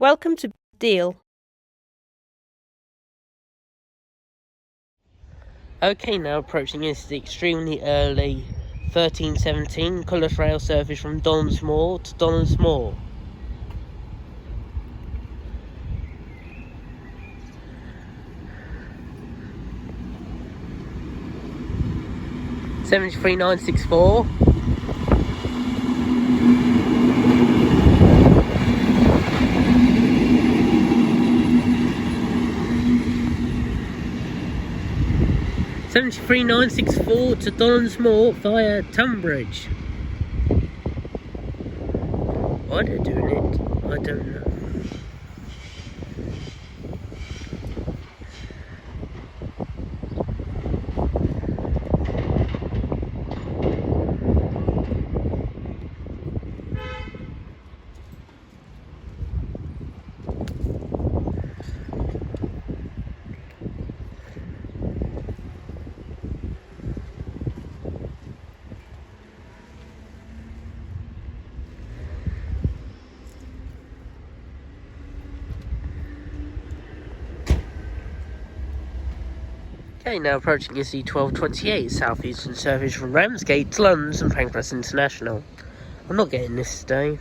Welcome to Deal. Okay, now approaching is the extremely early 1317 colours rail service from Dollands Moor to Dollands Moor. £73,964. £73,964 to Dollands Moor via Tonbridge. Why they're doing it, I don't know. Okay, now approaching is the 1228 Southeastern service from Ramsgate to London and Pancras International. I'm not getting this today.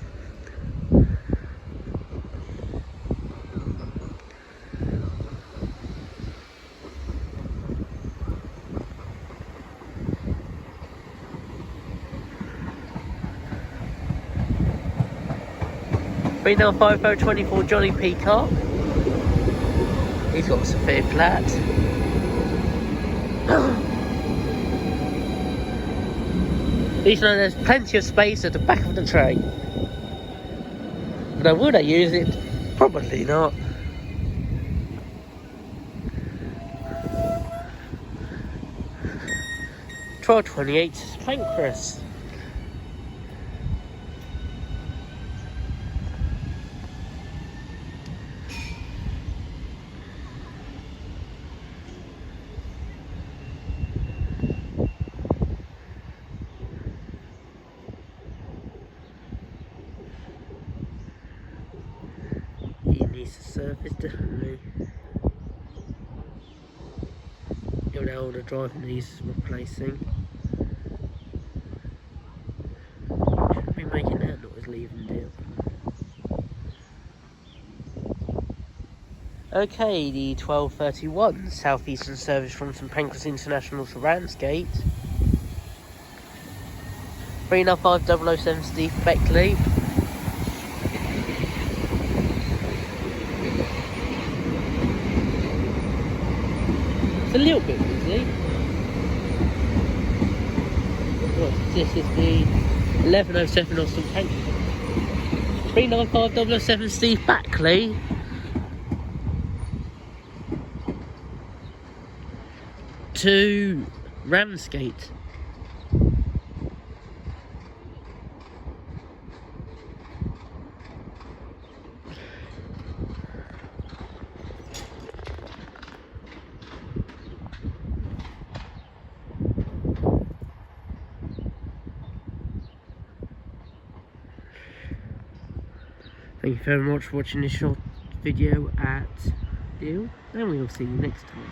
Now 5024 Johnny Peacock. He's got a severe flat. These know there's plenty of space at the back of the train. Now, would I use it? Probably not. £12.28 Pancras. Needs a service, definitely. The older driver needs replacing. Should be making that noise leaving Deal. Okay, the 1231 Southeastern service from St Pancras International to Ramsgate. 395 Steve Beckley. It's a little bit busy. This is the 1107 Austin Pancras. 395 Steve Beckley. To Ramsgate. Thank you very much for watching this short video at Deal, and we will see you next time.